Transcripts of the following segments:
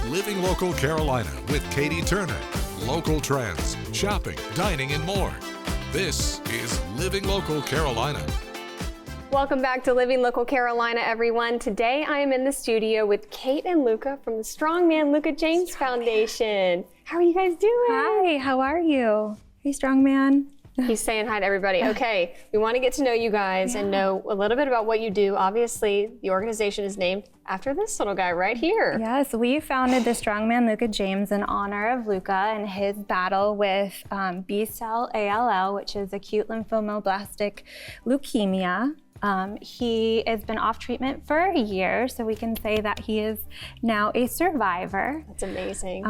Living Local Carolina with Katie Turner. Local trends, shopping, dining, and more. This is Living Local Carolina. Welcome back to Living Local Carolina, everyone. Today I am in the studio with Kate and Luca from the Strongman Luca James Foundation. How are you guys doing? Hi, how are you? Hey, Strongman. He's saying hi to everybody. Okay, we want to get to know you guys and know a little bit about what you do. Obviously, the organization is named after this little guy right here. Yes, we founded the Strongman Luca James in honor of Luca and his battle with B-cell ALL, which is acute lymphomoblastic leukemia. He has been off treatment for a year, so we can say that he is now a survivor. That's amazing.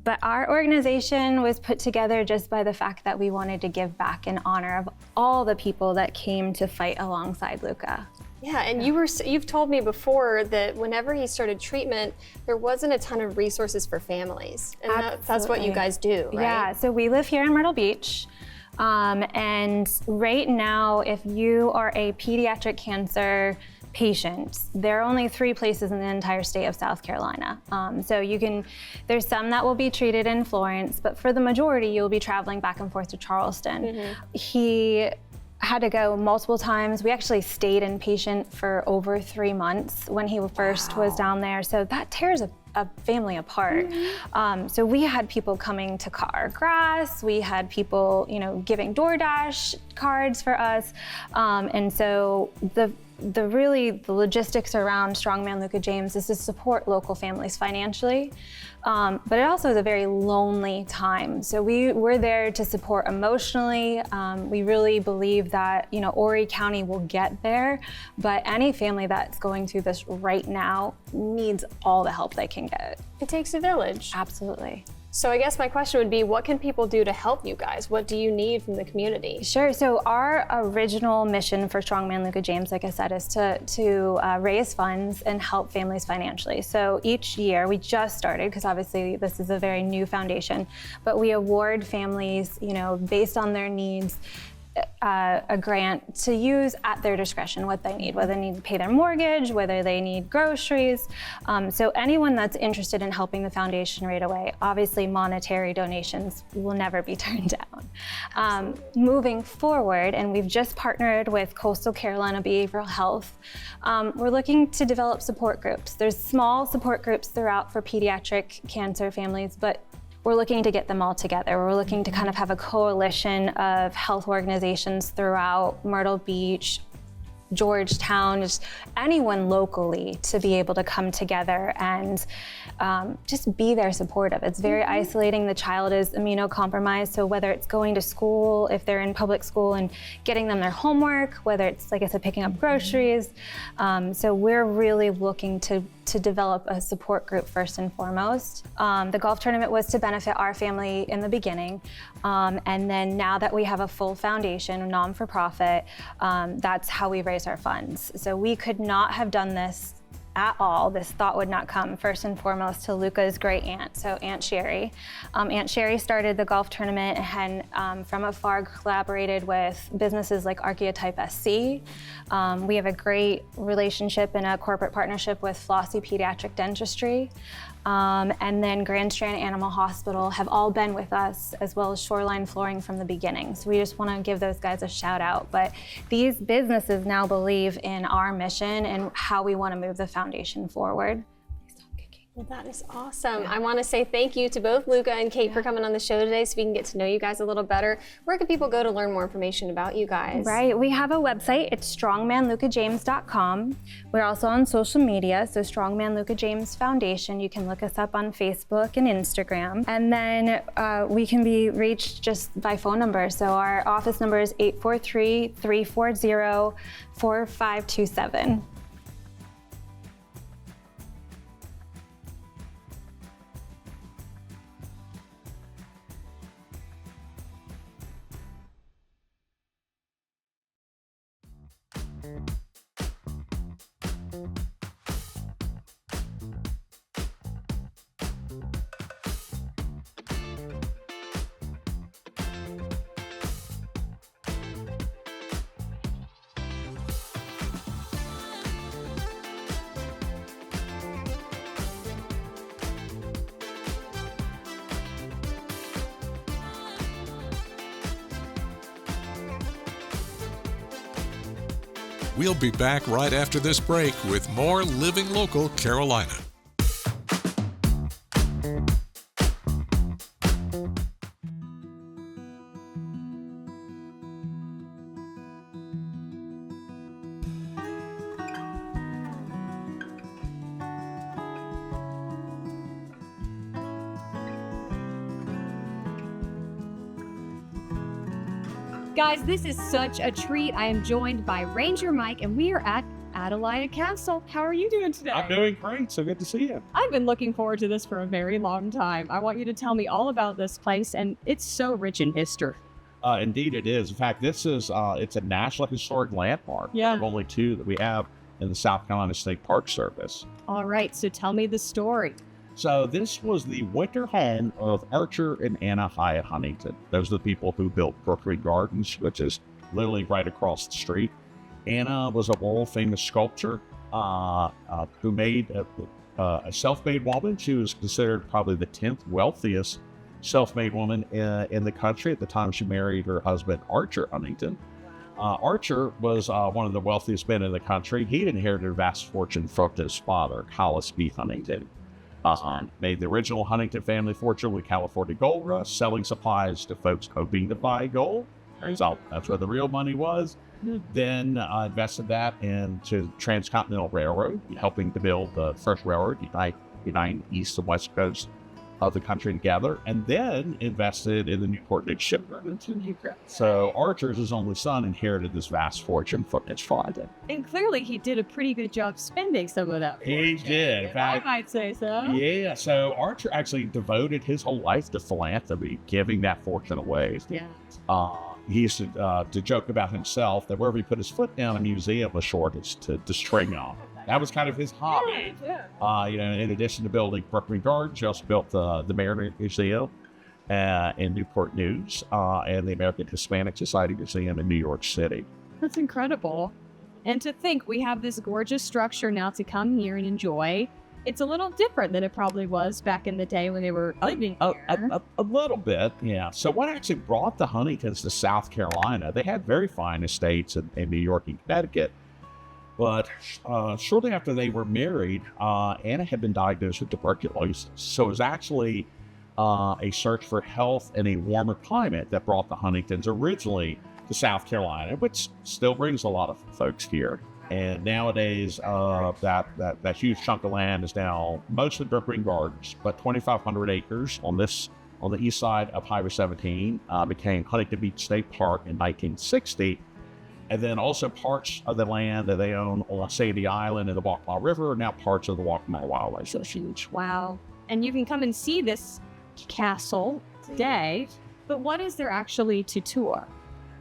But our organization was put together just by the fact that we wanted to give back in honor of all the people that came to fight alongside Luca. Yeah, and you've told me before that whenever he started treatment, there wasn't a ton of resources for families. And that's what you guys do, right? Yeah, so we live here in Myrtle Beach. And right now, if you are a pediatric cancer patient, there are only 3 places in the entire state of South Carolina. So there's some that will be treated in Florence, but for the majority, you'll be traveling back and forth to Charleston. Mm-hmm. He had to go multiple times. We actually stayed inpatient for over 3 months when he first was down there. So that tears a family apart. Mm-hmm. So we had people coming to cut our grass. We had people, giving DoorDash cards for us. And so the logistics around Strongman Luca James is to support local families financially. But it also is a very lonely time. So we're there to support emotionally. We really believe that, Horry County will get there, but any family that's going through this right now needs all the help they can get. It takes a village. Absolutely. So I guess my question would be, what can people do to help you guys? What do you need from the community? Sure, so our original mission for Strongman Luca James, like I said, is to raise funds and help families financially. So each year, we just started, because obviously this is a very new foundation, but we award families, based on their needs, a grant to use at their discretion what they need, whether they need to pay their mortgage, whether they need groceries. So anyone that's interested in helping the foundation right away, obviously monetary donations will never be turned down. Moving forward, and we've just partnered with Coastal Carolina Behavioral Health, we're looking to develop support groups. There's small support groups throughout for pediatric cancer families, but we're looking to get them all together. We're looking to kind of have a coalition of health organizations throughout Myrtle Beach, Georgetown, just anyone locally to be able to come together and just be there supportive. It's very isolating. The child is immunocompromised, so whether it's going to school, if they're in public school, and getting them their homework, whether it's, like I said, picking up groceries. So we're really looking to develop a support group first and foremost. The golf tournament was to benefit our family in the beginning. And then now that we have a full foundation, non-for-profit, that's how we raise our funds. So we could not have done this at all. This thought would not come first and foremost to Luca's great aunt, so Aunt Sherry. Aunt Sherry started the golf tournament and from afar collaborated with businesses like Archetype SC. We have a great relationship and a corporate partnership with Flossie Pediatric Dentistry. And then Grand Strand Animal Hospital have all been with us, as well as Shoreline Flooring from the beginning. So we just want to give those guys a shout out. But these businesses now believe in our mission and how we want to move the foundation forward. Well, that is awesome. I want to say thank you to both Luca and Kate for coming on the show today so we can get to know you guys a little better. Where can people go to learn more information about you guys? Right, we have a website. It's strongmanlucajames.com. We're also on social media, so Strongman Luca James Foundation. You can look us up on Facebook and Instagram. And then we can be reached just by phone number. So our office number is 843-340-4527. We'll be back right after this break with more Living Local Carolina. Guys, this is such a treat. I am joined by Ranger Mike, and we are at Atalaya Castle. How are you doing today? I'm doing great. So good to see you. I've been looking forward to this for a very long time. I want you to tell me all about this place, and it's so rich in history. Indeed, it is. In fact, this is it's a National Historic Landmark. Yeah. One of only two that we have in the South Carolina State Park Service. All right, so tell me the story. So this was the winter home of Archer and Anna Hyatt Huntington. Those are the people who built Brookery Gardens, which is literally right across the street. Anna was a world-famous sculptor who made a self-made woman. She was considered probably the 10th wealthiest self-made woman in the country at the time she married her husband, Archer Huntington. Archer was one of the wealthiest men in the country. He'd inherited a vast fortune from his father, Hollis B. Huntington. Made the original Huntington family fortune with California Gold Rush, selling supplies to folks hoping to buy gold. Turns out that's where the real money was. Then invested that into Transcontinental Railroad, helping to build the first railroad, unite east and west coast of the country together, and then invested in the Newport News shipyard. So Archer's his only son inherited this vast fortune from his father. And clearly he did a pretty good job spending some of that. He did. In fact, I might say so. yeah, so Archer actually devoted his whole life to philanthropy, giving that fortune away. Yeah. He used to joke about himself that wherever he put his foot down, a museum was sure to string on. That was kind of his hobby. Yeah. In addition to building Brookery Gardens, he also built the Mariner Museum in Newport News and the American Hispanic Society Museum in New York City. That's incredible. And to think we have this gorgeous structure now to come here and enjoy. It's a little different than it probably was back in the day when they were living here. A little bit, yeah. So what actually brought the Huntingtons to South Carolina? They had very fine estates in New York and Connecticut. But shortly after they were married, Anna had been diagnosed with tuberculosis. So it was actually a search for health in a warmer climate that brought the Huntingtons originally to South Carolina, which still brings a lot of folks here. And nowadays, that huge chunk of land is now mostly Brookery Gardens, but 2,500 acres on the east side of Highway 17 became Huntington Beach State Park in 1960. And then also parts of the land that they own on Sadie Island and the Waccamaw River are now parts of the Waccamaw Wildlife Refuge. Wow. And you can come and see this castle today, but what is there actually to tour?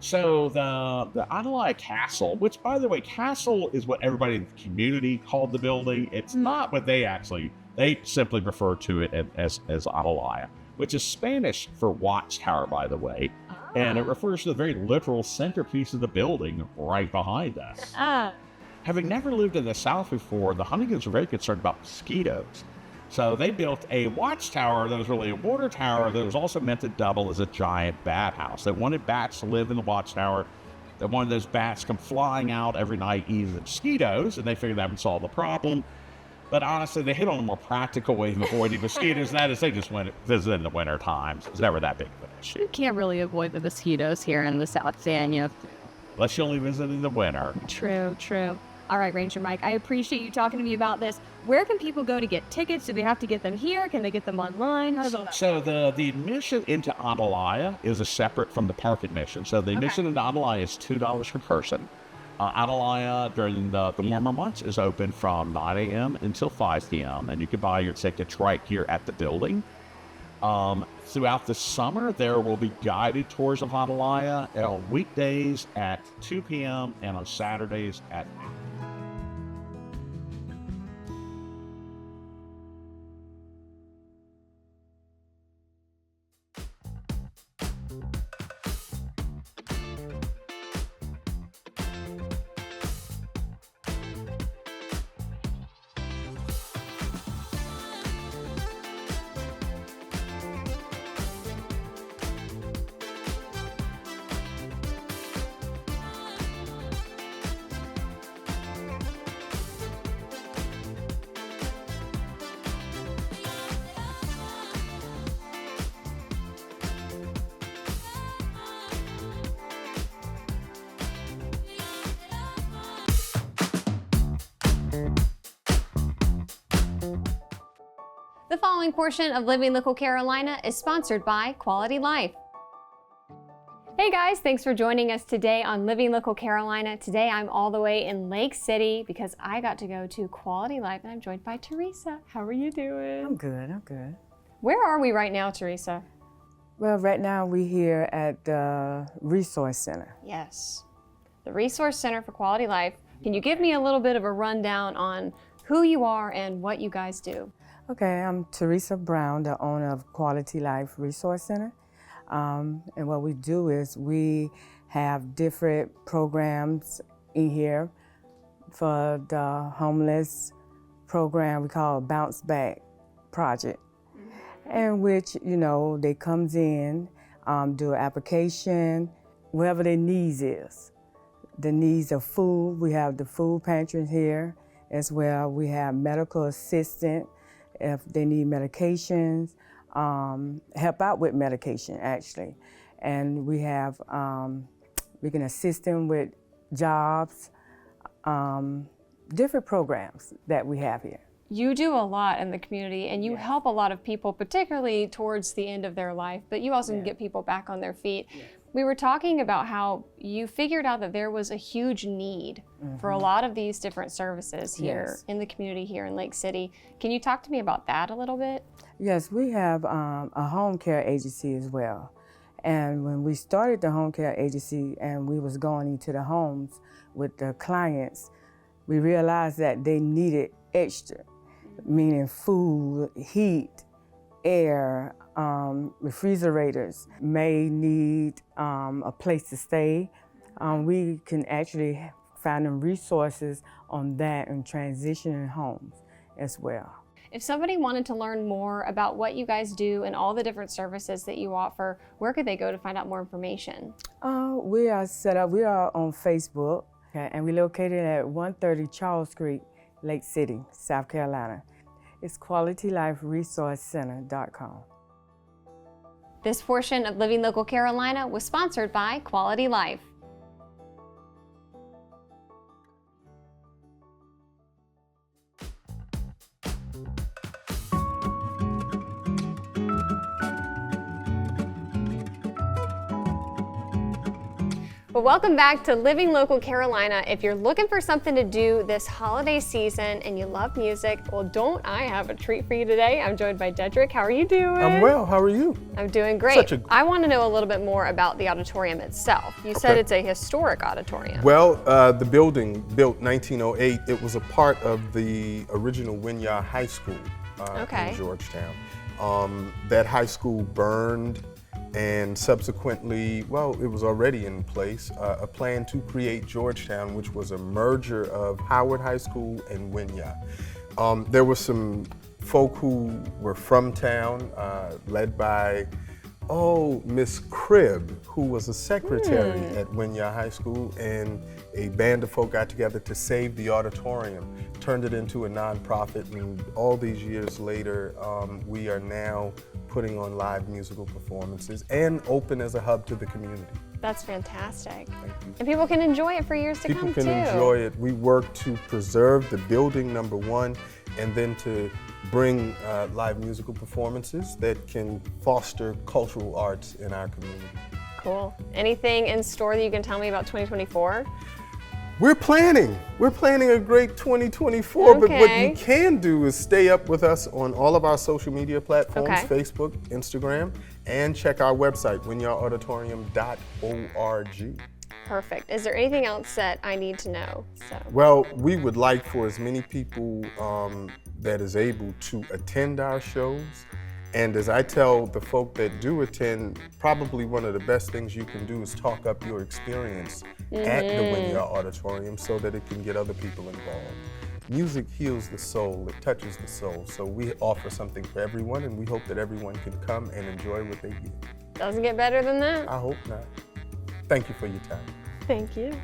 So the Atalaya Castle, which, by the way, castle is what everybody in the community called the building. It's not what they simply refer to it as Atalaya, which is Spanish for watchtower, by the way. And it refers to the very literal centerpiece of the building right behind us. Having never lived in the South before, the Huntingtons were very concerned about mosquitoes. So they built a watchtower that was really a water tower that was also meant to double as a giant bat house. They wanted bats to live in the watchtower. They wanted those bats come flying out every night eating the mosquitoes, and they figured that would solve the problem. But honestly, they hit on a more practical way of avoiding mosquitoes. That is, they just went visit in the winter times. It's never that big of an issue. You can't really avoid the mosquitoes here in the South End, Unless you only visit in the winter. True. All right, Ranger Mike, I appreciate you talking to me about this. Where can people go to get tickets? Do they have to get them here? Can they get them online? How does all that So the admission into Atalaya is separate from the park admission. So the admission into Atalaya is $2 per person. Atalaya during the warmer months is open from 9 a.m. until 5 p.m. And you can buy your tickets right here at the building. Throughout the summer, there will be guided tours of Atalaya on weekdays at 2 p.m. and on Saturdays at The following portion of Living Local Carolina is sponsored by Quality Life. Hey guys, thanks for joining us today on Living Local Carolina. Today I'm all the way in Lake City because I got to go to Quality Life and I'm joined by Teresa. How are you doing? I'm good. Where are we right now, Teresa? Well, right now we're here at the Resource Center. Yes, the Resource Center for Quality Life. Can you give me a little bit of a rundown on who you are and what you guys do? Okay, I'm Teresa Brown, the owner of Quality Life Resource Center. And what we do is we have different programs in here for the homeless program we call Bounce Back Project, in which, they comes in, do an application, whatever their needs is. The needs of food, we have the food pantry here as well. We have medical assistant if they need medications, help out with medication actually. And we have, we can assist them with jobs, different programs that we have here. You do a lot in the community and you help a lot of people, particularly towards the end of their life, but you also can get people back on their feet. We were talking about how you figured out that there was a huge need for a lot of these different services here in the community here in Lake City. Can you talk to me about that a little bit? Yes, we have a home care agency as well. And when we started the home care agency and we was going into the homes with the clients, we realized that they needed extra, meaning food, heat, air, refrigerators, may need a place to stay. We can actually find them resources on that and transitioning homes as well. If somebody wanted to learn more about what you guys do and all the different services that you offer, where could they go to find out more information? We are set up, we are on Facebook, okay, and we're located at 130 Charles Street, Lake City, South Carolina. It's QualityLifeResourceCenter.com. This portion of Living Local Carolina was sponsored by Quality Life. Well, welcome back to Living Local Carolina. If you're looking for something to do this holiday season and you love music, well, don't I have a treat for you today? I'm joined by Dedrick. How are you doing? I'm well. How are you? I'm doing great. I want to know a little bit more about the auditorium itself. You said it's a historic auditorium. Well, the building, built 1908, it was a part of the original Winyah High School in Georgetown. That high school burned, and subsequently, well, it was already in place, a plan to create Georgetown, which was a merger of Howard High School and Winyah. There were some folk who were from town, led by, Miss Cribb, who was a secretary at Winyah High School, and a band of folk got together to save the auditorium, turned it into a nonprofit, and all these years later, we are now putting on live musical performances and open as a hub to the community. That's fantastic. Thank you. And people can enjoy it for years to come too. People can enjoy it. We work to preserve the building, number one, and then to bring live musical performances that can foster cultural arts in our community. Cool. Anything in store that you can tell me about 2024? We're planning a great 2024, but what you can do is stay up with us on all of our social media platforms, Facebook, Instagram, and check our website, winyahauditorium.org. Perfect. Is there anything else that I need to know? Well, we would like for as many people that is able to attend our shows. And as I tell the folk that do attend, probably one of the best things you can do is talk up your experience at the Winyah Auditorium so that it can get other people involved. Music heals the soul, it touches the soul. So we offer something for everyone, and we hope that everyone can come and enjoy what they get. Doesn't get better than that? I hope not. Thank you for your time. Thank you.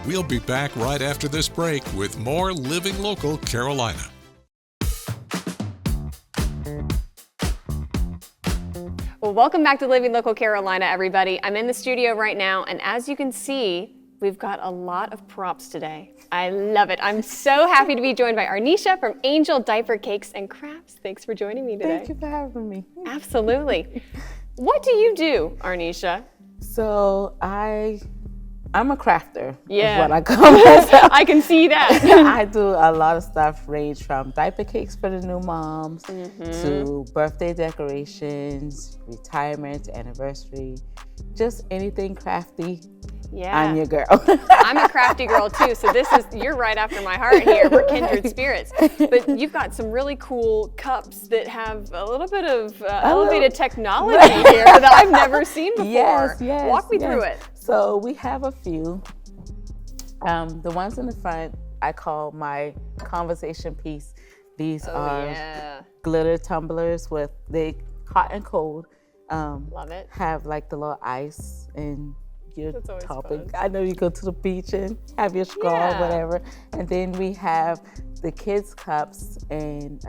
We'll be back right after this break with more Living Local Carolina. Well, welcome back to Living Local Carolina, everybody. I'm in the studio right now, and as you can see, we've got a lot of props today. I love it. I'm so happy to be joined by Arnisha from Angel Diaper Cakes and Crafts. Thanks for joining me today. Thank you for having me. Absolutely. What do you do, Arnisha? So I'm a crafter, Yeah. is what I call myself. I can see that. I do a lot of stuff, range from diaper cakes for the new moms to birthday decorations, retirement, anniversary, just anything crafty. Yeah. I'm your girl. I'm a crafty girl too, so you're right after my heart here. We're kindred spirits. But you've got some really cool cups that have a little bit of elevated technology here that I've never seen before. Yes. Walk me through it. So we have a few. The ones in the front, I call my conversation piece. These are glitter tumblers with hot and cold. Love it. Have like the little ice and your That's always topping. fun. I know you go to the beach and have your straw, whatever. And then we have the kids' cups and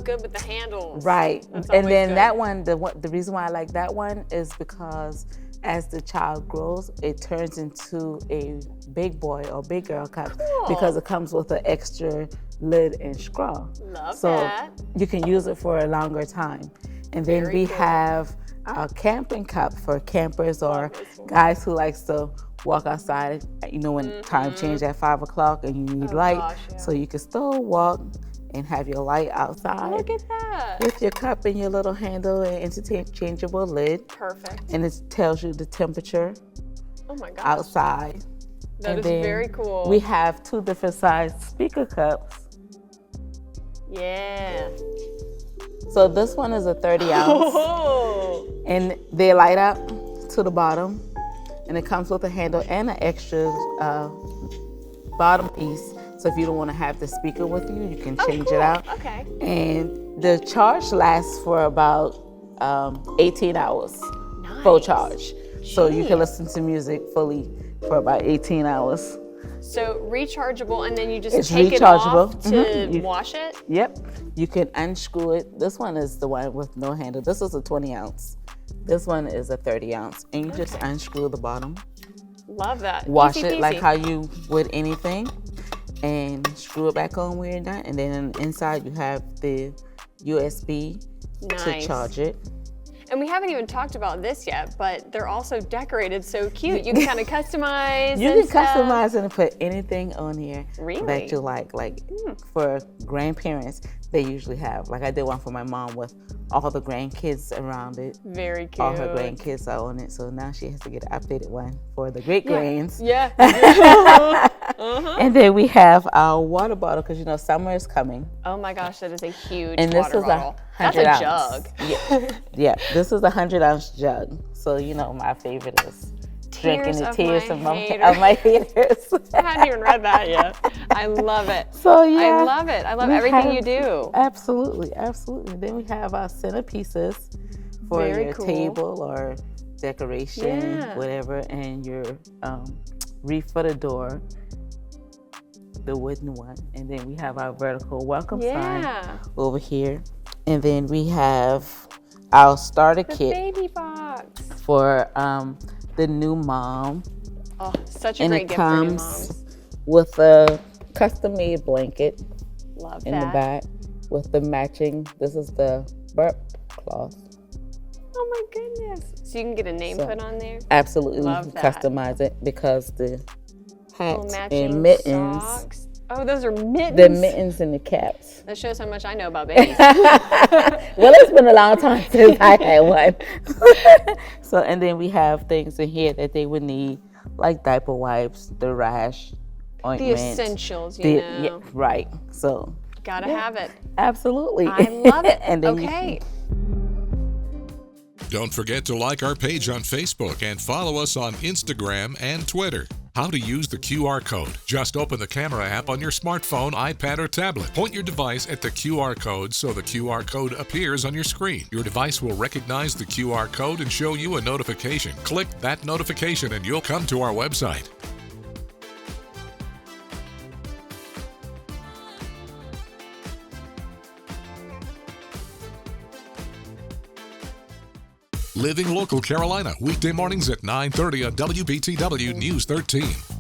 Good with the handles. right. That's And always then good. that one, the reason why I like that one is because as the child grows, it turns into a big boy or big girl cup because it comes with an extra lid and straw. Love so that. you can use it for a longer time. And then Very we cool. have a camping cup for campers or guys who likes to walk outside, when time change at 5 o'clock and you need light, gosh, yeah. so you can still walk and have your light outside. Look at that. With your cup and your little handle and interchangeable lid. Perfect. And it tells you the temperature Oh my gosh. outside. That And is then very cool. We have 2 different size speaker cups. Yeah. So this one is a 30 ounce Oh. and they light up to the bottom and it comes with a handle and an extra bottom piece. So if you don't want to have the speaker with you, you can change cool. it out. Okay. And the charge lasts for about 18 hours, full charge. So you can listen to music fully for about 18 hours. So rechargeable, and then you just It's take it off rechargeable. to wash it? Yep, you can unscrew it. This one is the one with no handle. This is a 20 ounce. This one is a 30 ounce. And you just unscrew the bottom. Love that. Wash Easy it like peasy. how you would anything. And screw it back on when you're done. And then inside you have the USB Nice. to charge it. And we haven't even talked about this yet, but they're also decorated so cute. You can kind of customize. You and can stuff. customize it and put anything on here Really? that you like. Like for grandparents, they usually have. Like I did one for my mom with all the grandkids around it. Very cute. All her grandkids are on it, so now she has to get an updated one for the great grands. Yeah. And then we have our water bottle because summer is coming. Oh my gosh, that is a huge And this water is bottle. a That's 100 a ounce. jug. Yeah, this is a 100-ounce jug. So my favorite is drinking the tears of my haters. I hadn't even read that yet. I love it. So yeah, I love it. I love we everything have- you do. Absolutely. Then we have our centerpieces for Very your cool. table or decoration, Yeah. whatever, and your reef for the door, the wooden one. And then we have our vertical welcome sign Yeah. over here. And then we have our starter The kit baby box. for the new mom. Oh, such a And great it gift for new comes moms. with a custom-made blanket Love in that. the back with the matching. This is the burp cloth. Oh my goodness. So you can get a name So- put on there? Absolutely, Love you can that. customize it because the Little hat matching and mittens, socks. Oh, those are mittens. the mittens and the caps. That shows how much I know about babies. Well, it's been a long time since I had one. So, and then we have things in here that they would need, like diaper wipes, the rash, The ointment. essentials, you know. Yeah, right. So, Gotta have it. absolutely. I love it. And then you Okay. Don't forget to like our page on Facebook and follow us on Instagram and Twitter. How to use the QR code. Just open the camera app on your smartphone, iPad, or tablet. Point your device at the QR code so the QR code appears on your screen. Your device will recognize the QR code and show you a notification. Click that notification and you'll come to our website. Living Local Carolina, weekday mornings at 9:30 on WBTW News 13.